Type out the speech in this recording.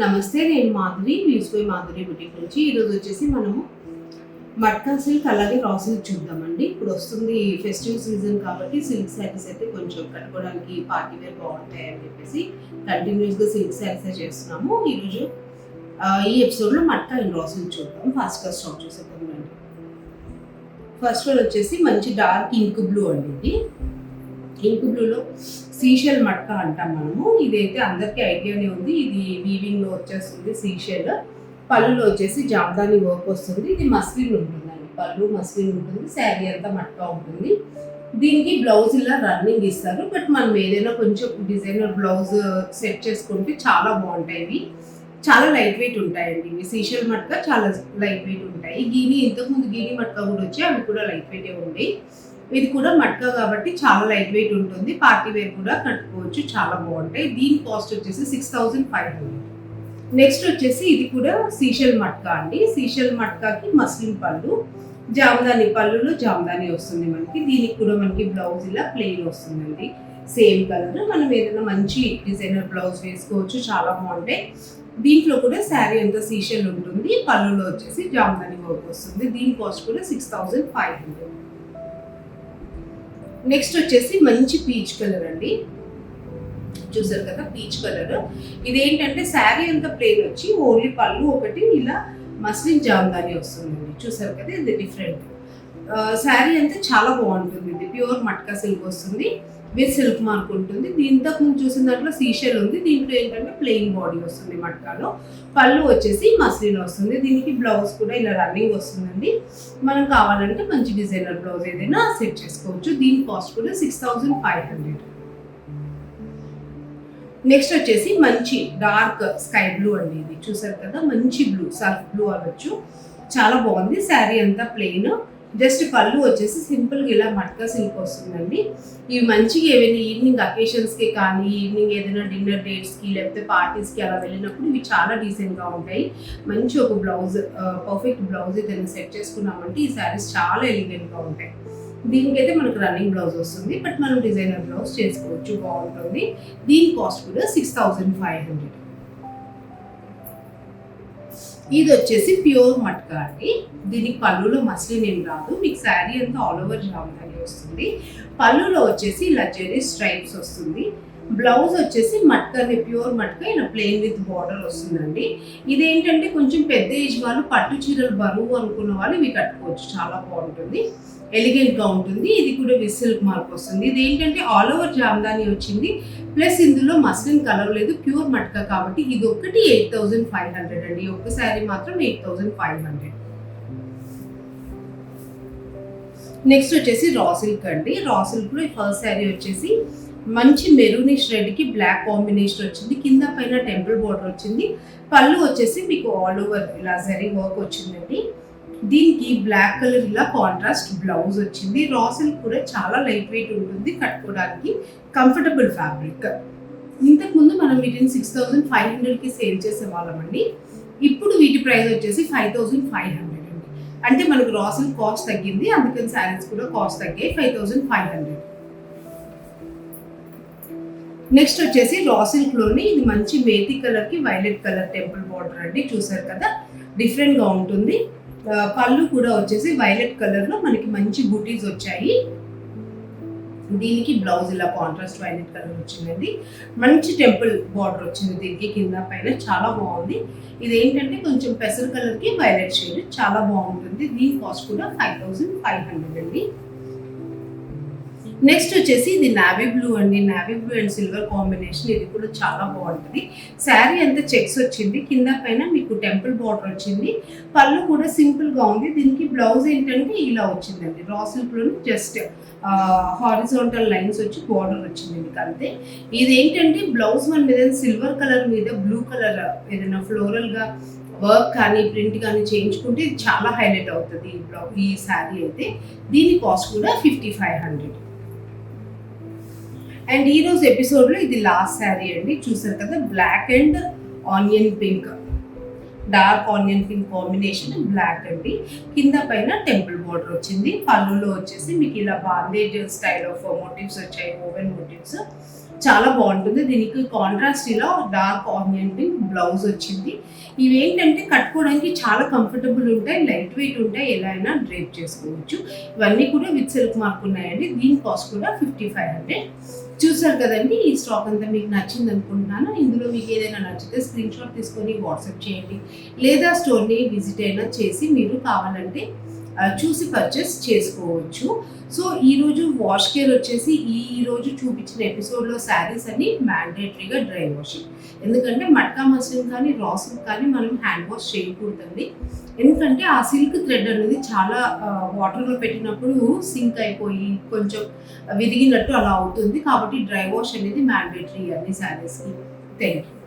నమస్తే, నేను Madhuri music Madhuri boutique నుంచి. ఈరోజు వచ్చేసి మనము మట్కా సిల్క్ అలాగే రా సిల్క్ చూద్దామండి. ఇప్పుడు వస్తుంది ఫెస్టివ్ సీజన్ కాబట్టి సిల్క్ శారీస్ అయితే కొంచెం కట్టుకోవడానికి పార్టీ వేర్ బాగుంటాయి అని చెప్పేసి కంటిన్యూస్గా సిల్క్ శారీస్ చేస్తున్నాము. ఈరోజు ఈ ఎపిసోడ్లో మట్కా అండ్ రా సిల్క్ చూద్దాం. ఫాస్ట్గా స్టార్ట్ చేసేద్దాం అండి. ఫస్ట్ వన్ వచ్చేసి మంచి డార్క్ ఇంక్ బ్లూ అండి. ఇది ఇంక్ బ్లూలో సీషెల్ మట్కా అంటాం మనము. ఇదైతే అందరికీ ఐడియానే ఉంది. ఇది వీవింగ్లో వచ్చేస్తుంది సీషెల్. పళ్ళులో వచ్చేసి జామ్దాని వర్క్ వస్తుంది. ఇది మస్లిన్ ఉంటుందండి. పళ్ళు మస్లిన్ ఉంటుంది, శారీ అంతా మట్కా ఉంటుంది. దీనికి బ్లౌజ్ ఇలా రన్నింగ్ ఇస్తారు. బట్ మనం ఏదైనా కొంచెం డిజైనర్ బ్లౌజ్ సెట్ చేసుకుంటే చాలా బాగుంటాయి. ఇవి చాలా లైట్ వెయిట్ ఉంటాయండి. ఇవి సీషెల్ మట్కా చాలా లైట్ వెయిట్ ఉంటాయి. ఇంతకుముందు గీని మట్కా కూడా వచ్చి అవి కూడా లైట్ వెయిటే ఉంటాయి. ఇది కూడా మట్కా కాబట్టి చాలా లైట్ వెయిట్ ఉంటుంది. పార్టీ వేర్ కూడా కట్టుకోవచ్చు, చాలా బాగుంటాయి. దీని కాస్ట్ వచ్చేసి 6500. నెక్స్ట్ వచ్చేసి ఇది కూడా సీషెల్ మట్కా అండి. సీషెల్ మట్కాకి మస్లిన్ పళ్ళు, జామ్దాని పళ్ళులో జామ్దాని వస్తుంది మనకి. దీనికి కూడా మనకి బ్లౌజ్ ఇలా ప్లెయిన్ వస్తుందండి, సేమ్ కలర్. మనం ఏదైనా మంచి డిజైనర్ బ్లౌజ్ వేసుకోవచ్చు, చాలా బాగుంటాయి. దీంట్లో కూడా శారీ అంతా సీషెల్ ఉంటుంది. పళ్ళులో వచ్చేసి జామ్దాని వర్క్ వస్తుంది. దీని కాస్ట్ కూడా 6500. నెక్స్ట్ వచ్చేసి మంచి పీచ్ కలర్ అండి. చూసారు కదా, పీచ్ కలర్. ఇదేంటంటే శారీ అంతా ప్లెయిన్ వచ్చి ఓన్లీ పళ్ళు ఒకటి ఇలా మస్లిన్ జామ్దాని వస్తుందండి. చూసారు కదా, ఇది డిఫరెంట్. శారీ అంతా చాలా బాగుంటుంది. ఇది ప్యూర్ మట్కా సిల్క్ వస్తుంది విత్ సిల్క్ మార్క్ ఉంటుంది. ఇంతకు ముందు చూసిన దాంట్లో సీషెల్ ఉంది. దీంట్లో ఏంటంటే ప్లెయిన్ బాడీ వస్తుంది మట్కాలో. పళ్ళు వచ్చేసి మస్లిన్ వస్తుంది. దీనికి బ్లౌజ్ కూడా ఇలా రన్నింగ్ వస్తుందండి. మనం కావాలంటే మంచి డిజైనర్ బ్లౌజ్ ఏదైనా సెట్ చేసుకోవచ్చు. దీని కాస్ట్ కూడా 6500. నెక్స్ట్ వచ్చేసి మంచి డార్క్ స్కై బ్లూ అండి. ఇది చూసారు కదా, మంచి బ్లూ, సర్ఫ్ బ్లూ అనొచ్చు. చాలా బాగుంది. శారీ అంతా ప్లెయిన్, జస్ట్ పళ్ళు వచ్చేసి సింపుల్గా ఇలా మట్కా సిల్క్ వస్తుందండి. ఇవి మంచిగా ఏవైనా ఈవినింగ్ అకేషన్స్కి కానీ, ఈవినింగ్ ఏదైనా డిన్నర్ డేట్స్కి లేకపోతే పార్టీస్కి అలా వెళ్ళినప్పుడు ఇవి చాలా డీసెంట్గా ఉంటాయి. మంచి ఒక బ్లౌజ్, పర్ఫెక్ట్ బ్లౌజ్ ఏదైనా సెట్ చేసుకున్నామంటే ఈ శారీస్ చాలా ఎలిగెంట్గా ఉంటాయి. దీనికైతే మనకు రన్నింగ్ బ్లౌజ్ వస్తుంది, బట్ మనం డిజైనర్ బ్లౌజ్ చేసుకోవచ్చు, బాగుంటుంది. దీని కాస్ట్ కూడా 6500. ఇది వచ్చేసి ప్యూర్ మట్కా అండి. దీనికి పళ్ళులో మస్లిన్ ఏం రాదు. మీకు శారీ అంతా ఆల్ ఓవర్ జామ్దాని వస్తుంది. పళ్ళులో వచ్చేసి ఇలా జెరీ స్ట్రైప్స్ వస్తుంది. బ్లౌజ్ వచ్చేసి మట్కాని ప్యూర్ మట్కా ఇలా ప్లెయిన్ విత్ బార్డర్ వస్తుందండి. ఇదేంటంటే కొంచెం పెద్ద ఏజ్ వాళ్ళు, పట్టు చీరలు బరువు అనుకున్న వాళ్ళు ఇవి కట్టుకోవచ్చు, చాలా బాగుంటుంది, ఎలిగెంట్గా ఉంటుంది. ఇది కూడా విత్ సిల్క్ మార్క్ వస్తుంది. ఇది ఏంటంటే ఆల్ ఓవర్ జామ్దాని వచ్చింది, ప్లస్ ఇందులో మస్లిన్ కలర్ లేదు, ప్యూర్ మట్కా కాబట్టి ఇది ఒకటి 8500 అండి. ఒక్క శారీ మాత్రం 8500. నెక్స్ట్ వచ్చేసి రా సిల్క్ అండి. రా సిల్క్లో ఫస్ట్ శారీ వచ్చేసి మంచి మెరూనిష్ రెడ్కి బ్లాక్ కాంబినేషన్ వచ్చింది. కింద పైన టెంపుల్ బార్డర్ వచ్చింది. పళ్ళు వచ్చేసి మీకు ఆల్ ఓవర్ ఇలా జరీ వర్క్ వచ్చిందండి. దీనికి బ్లాక్ కలర్ ఇలా కాంట్రాస్ట్ బ్లౌజ్ వచ్చింది. రా సిల్క్ కూడా చాలా లైట్ వెయిట్ ఉంటుంది, కట్టుకోవడానికి కంఫర్టబుల్ ఫ్యాబ్రిక్. ఇంతకుముందు మనం వీటిని 6500కి సేల్ చేసే వాళ్ళమండి. ఇప్పుడు వీటి ప్రైస్ వచ్చేసి 5500 అండి. అంటే మనకు రా సిల్క్ కాస్ట్ తగ్గింది, అందుకని శారీస్ కూడా కాస్ట్ తగ్గాయి, 5500. నెక్స్ట్ వచ్చేసి రా సిల్క్లోని ఇది మంచి మేతి కలర్కి వైలెట్ కలర్ టెంపుల్ బార్డర్ అండి. చూసారు కదా, డిఫరెంట్గా ఉంటుంది. పళ్ళు కూడా వచ్చేసి వైలెట్ కలర్లో మనకి మంచి బూటీస్ వచ్చాయి. దీనికి బ్లౌజ్ ఇలా కాంట్రాస్ట్ వైలెట్ కలర్ వచ్చిందండి. మంచి టెంపుల్ బార్డర్ వచ్చింది దీనికి కింద పైన, చాలా బాగుంది. ఇది ఏంటంటే కొంచెం పెసర్ కలర్కి వైలెట్ షేడ్, చాలా బాగుంటుంది. దీని కాస్ట్ కూడా 5500 అండి. నెక్స్ట్ వచ్చేసి ఇది నావీ బ్లూ అండి. Navy blue and silver combination. ఇది కూడా చాలా బాగుంటుంది. శారీ అంతా చెక్స్ వచ్చింది, కింద పైన మీకు టెంపుల్ బార్డర్ వచ్చింది. పళ్ళు కూడా సింపుల్గా ఉంది. దీనికి బ్లౌజ్ ఏంటంటే ఇలా వచ్చిందండి. రా సిల్క్లోని జస్ట్ హారిజాంటల్ లైన్స్ వచ్చి బార్డర్ వచ్చింది మీకు అంతే. ఇది ఏంటంటే బ్లౌజ్ మన మీద సిల్వర్ కలర్ మీద బ్లూ కలర్ ఏదైనా ఫ్లోరల్గా వర్క్ కానీ ప్రింట్ కానీ చేయించుకుంటే చాలా హైలైట్ అవుతుంది ఈ శారీ అయితే. దీని కాస్ట్ కూడా 5500. అండ్ ఈరోజు ఎపిసోడ్లో ఇది లాస్ట్ శారీ అండి. చూసారు కదా, black and onion pink, dark onion pink combination, black అండి. కింద పైన టెంపుల్ బార్డర్ వచ్చింది. పళ్ళులో వచ్చేసి మీకు ఇలా బాండేజ్ స్టైల్ ఆఫ్ మోటివ్స్ వచ్చాయి, ఓవెన్ మోటివ్స్. చాలా బాగుంటుంది. దీనికి కాంట్రాస్ట్ ఇలా డార్క్ ఆనియన్ పింక్ బ్లౌజ్ వచ్చింది. ఇవేంటంటే కట్టుకోవడానికి చాలా కంఫర్టబుల్ ఉంటాయి, లైట్ వెయిట్ ఉంటాయి, ఎలా అయినా డ్రేప్ చేసుకోవచ్చు. ఇవన్నీ కూడా విత్ సిల్క్ మార్క్ ఉన్నాయండి. దీని కాస్ట్ కూడా 5500. చూసారు కదండి, ఈ స్టాక్ అంతా మీకు నచ్చింది అనుకుంటున్నాను. ఇందులో మీకు ఏదైనా నచ్చితే స్క్రీన్ షాట్ తీసుకొని వాట్సాప్ చేయండి, లేదా స్టోర్ని విజిట్ అయినా చేసి మీరు కావాలంటే చూసి పర్చేస్ చేసుకోవచ్చు. సో ఈరోజు వాష్ కేర్ వచ్చేసి ఈరోజు చూపించిన ఎపిసోడ్లో శారీస్ అన్ని మ్యాండేటరీగా డ్రై వాషింగ్. ఎందుకంటే మట్కా మస్లిన్ కానీ రా సిల్క్ కానీ మనం హ్యాండ్ వాష్ చేయకూడదండి. ఎందుకంటే ఆ సిల్క్ థ్రెడ్ అనేది చాలా వాటర్లో పెట్టినప్పుడు సింక్ అయిపోయి కొంచెం విరిగినట్టు అలా అవుతుంది. కాబట్టి డ్రై వాష్ అనేది మ్యాండేటరీ అన్ని శారీస్కి. Thank you.